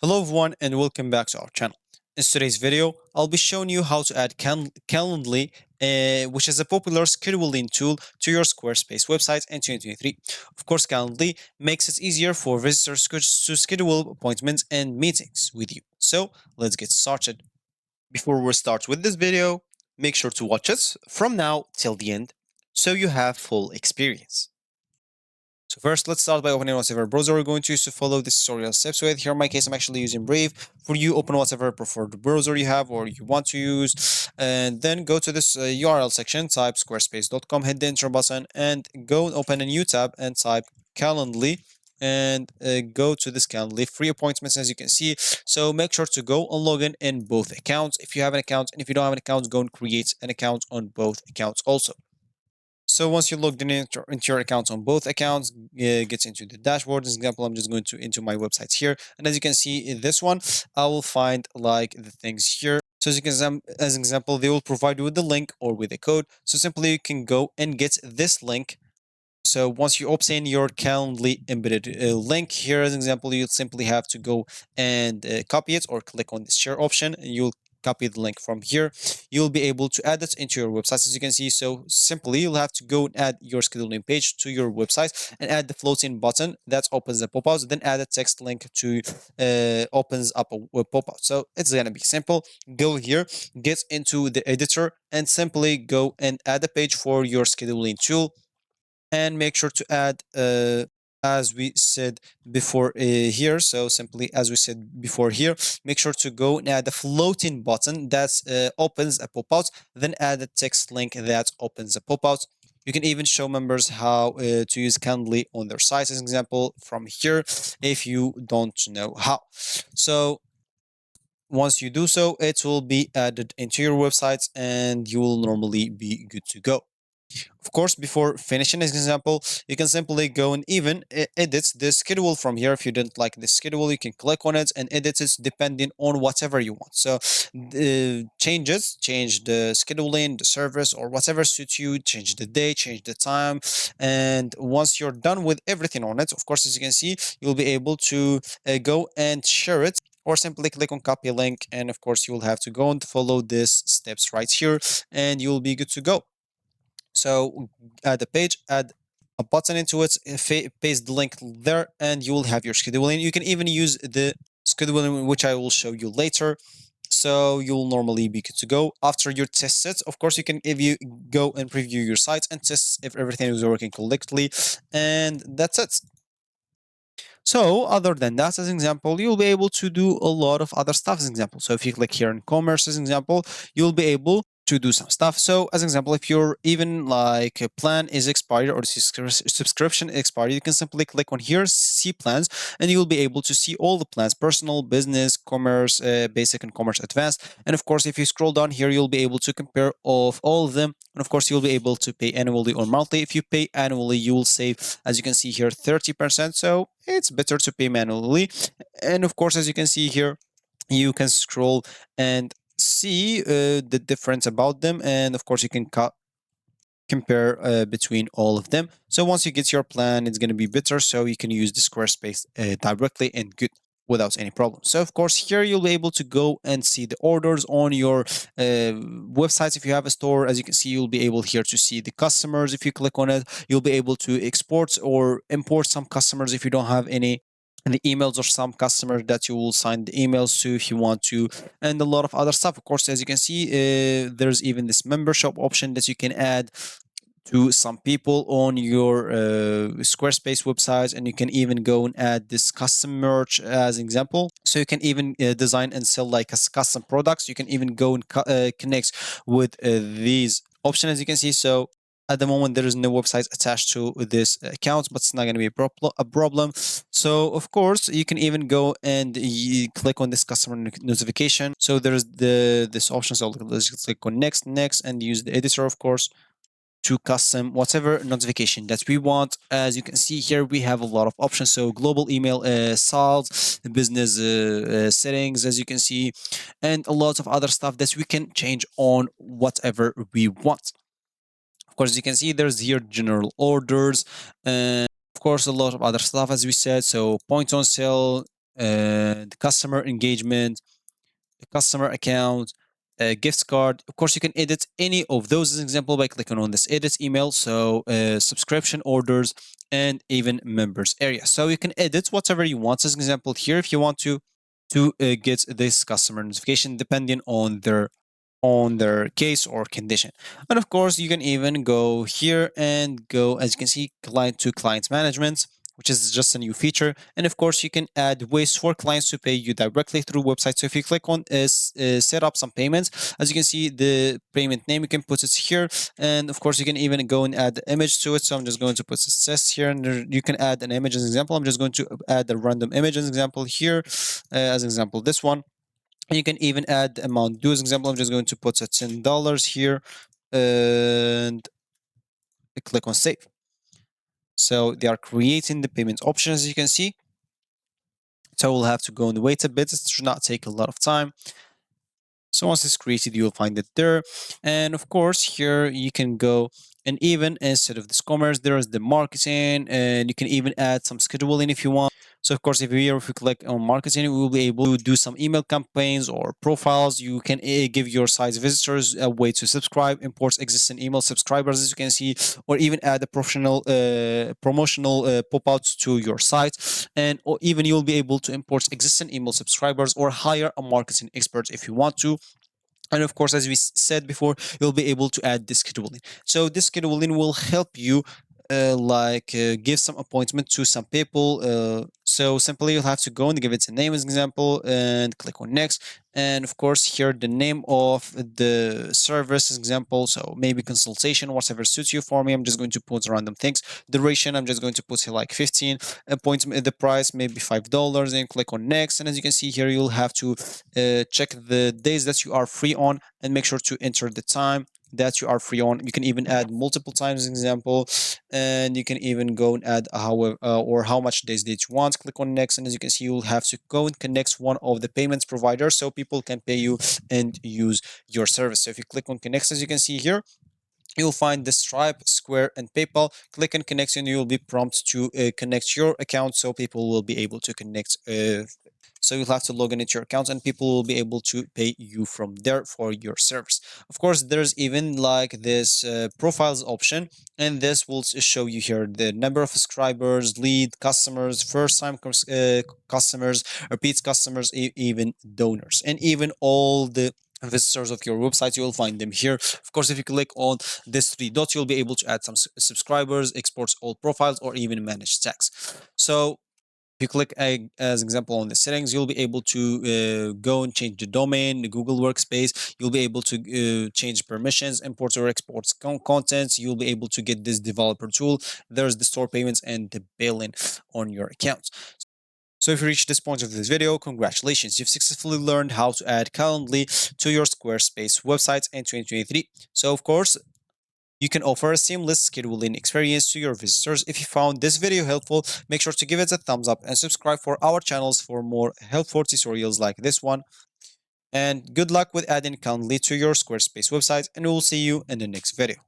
Hello everyone and welcome back to our channel. In today's video, I'll be showing you how to add Calendly, which is a popular scheduling tool to your Squarespace website in 2023. Of course, Calendly makes it easier for visitors to schedule appointments and meetings with you. So let's get started. Before we start with this video, make sure to watch it from now till the end so you have full experience. So first, let's start by opening whatever browser we're going to use to follow this tutorial steps with. Here in my case, I'm actually using Brave. For you, open whatever preferred browser you have or you want to use. And then go to this URL section, type squarespace.com, hit the enter button, and go and open a new tab and type Calendly. And go to this Calendly free appointments, as you can see. So make sure to go and log in both accounts if you have an account. And if you don't have an account, go and create an account on both accounts also. So once you logged in into your accounts on both accounts, gets into the dashboard. As example, I'm just going to into my websites here, and as you can see in this one, I will find like the things here. So as you can as an example, they will provide you with the link or with a code. So simply you can go and get this link. So once you obtain your Calendly embedded link here, as an example, you'll simply have to go and copy it or click on the share option, and you'll copy the link from here. You'll be able to add it into your website, as you can see. So simply, you'll have to go and add your scheduling page to your website and add the floating button that opens the pop-out. Then add a text link to opens up a pop-out. So it's gonna be simple. Go here, get into the editor, and simply go and add a page for your scheduling tool, and make sure to add as we said before here. So simply as we said before here, make sure to go and add a floating button that opens a pop-out, then add a text link that opens a pop-out. You can even show members how to use Calendly on their site, as an example, from here if you don't know how. So once you do so, it will be added into your website and you will normally be good to go. Of course, before finishing this example, you can simply go and even edit the schedule from here. If you didn't like the schedule, you can click on it and edit it depending on whatever you want. So change the scheduling, the service, or whatever suits you, change the day, change the time. And once you're done with everything on it, of course, as you can see, you'll be able to go and share it, or simply click on copy link. And of course, you'll have to go and follow these steps right here and you'll be good to go. So add a page, add a button into it, paste the link there, and you will have your scheduling. You can even use the scheduling, which I will show you later. So you'll normally be good to go. After you test it, of course, you can, if you go and preview your site and test if everything is working correctly, and that's it. So other than that, as an example, you'll be able to do a lot of other stuff, as an example. So if you click here in commerce, as an example, you'll be able to do some stuff. So as an example, if your even like a plan is expired or subscription expired, you can simply click on here, see plans, and you'll be able to see all the plans: personal, business, commerce, basic, and commerce advanced. And of course, if you scroll down here, you'll be able to compare of all of them. And of course, you'll be able to pay annually or monthly. If you pay annually, you will save, as you can see here, 30%. So it's better to pay manually. And of course, as you can see here, you can scroll and see the difference about them. And of course, you can compare between all of them. So once you get your plan, it's going to be better. So you can use the Squarespace directly and good without any problem. So of course, here you'll be able to go and see the orders on your websites. If you have a store, as you can see, you'll be able here to see the customers. If you click on it, you'll be able to export or import some customers if you don't have any, and the emails of some customers that you will sign the emails to if you want to, and a lot of other stuff. Of course, as you can see, there's even this membership option that you can add to some people on your Squarespace website, and you can even go and add this custom merch as an example. So you can even design and sell like as custom products. You can even go and connect with these options, as you can see. So at the moment, there is no website attached to this account, but it's not going to be a problem. So of course, you can even go and click on this customer notification. So there's this option. So let's click on next, and use the editor, of course, to custom whatever notification that we want. As you can see here, we have a lot of options. So global email salts, business settings, as you can see, and a lot of other stuff that we can change on whatever we want. Of course, as you can see, there's here general orders, and of course a lot of other stuff, as we said. So points on sale, and customer engagement, customer account, gift card. Of course, you can edit any of those as an example by clicking on this edit email. So subscription orders and even members area. So you can edit whatever you want as an example here if you want to get this customer notification depending on their case or condition. And of course, you can even go here and go, as you can see, client to client management, which is just a new feature. And of course, you can add ways for clients to pay you directly through website. So if you click on set up some payments, as you can see, the payment name, you can put it here. And of course, you can even go and add the image to it. So I'm just going to put success here, and you can add an image as an example. I'm just going to add a random image as an example here, as an example, this one. And you can even add the amount due. As an example, I'm just going to put a $10 here and click on save. So they are creating the payment option, as you can see. So we'll have to go and wait a bit. It should not take a lot of time. So once it's created, you'll find it there. And of course, here you can go and even instead of this commerce, there is the marketing, and you can even add some scheduling if you want. So of course, if we click on marketing, we will be able to do some email campaigns or profiles. You can give your site's visitors a way to subscribe, import existing email subscribers, as you can see, or even add a professional promotional pop-outs to your site. And or even you'll be able to import existing email subscribers or hire a marketing expert if you want to. And of course, as we said before, you'll be able to add this scheduling. So this scheduling will help you give some appointment to some people. So simply you'll have to go and give it a name as an example and click on next. And of course, here the name of the service as example. So maybe consultation, whatever suits you. For me, I'm just going to put random things. Duration, I'm just going to put here like 15. Appointment, the price maybe $5, and click on next. And as you can see here, you'll have to check the days that you are free on and make sure to enter the time that you are free on. You can even add multiple times as an example, and you can even go and add how much days that you want. Click on next, and as you can see, you'll have to go and connect one of the payments providers so people can pay you and use your service. So if you click on connect, as you can see here, you'll find the Stripe, Square, and PayPal. Click on connect, and you'll be prompted to connect your account so people will be able to connect. So you'll have to log in into your account, and people will be able to pay you from there for your service. Of course, there's even like this profiles option, and this will show you here the number of subscribers, lead customers, first time customers, repeat customers, even donors, and even all the visitors of your website. You will find them here. Of course, if you click on this three dots, you'll be able to add some subscribers, export all profiles, or even manage text. So if you click as example on the settings, you'll be able to go and change the domain, the Google Workspace. You'll be able to change permissions, import or export contents. You'll be able to get this developer tool. There's the store payments and the billing on your account. So if you reached this point of this video, congratulations, you've successfully learned how to add Calendly to your Squarespace website in 2023. So of course, you can offer a seamless scheduling experience to your visitors. If you found this video helpful, make sure to give it a thumbs up and subscribe for our channels for more helpful tutorials like this one. And good luck with adding Calendly to your Squarespace website, and we'll see you in the next video.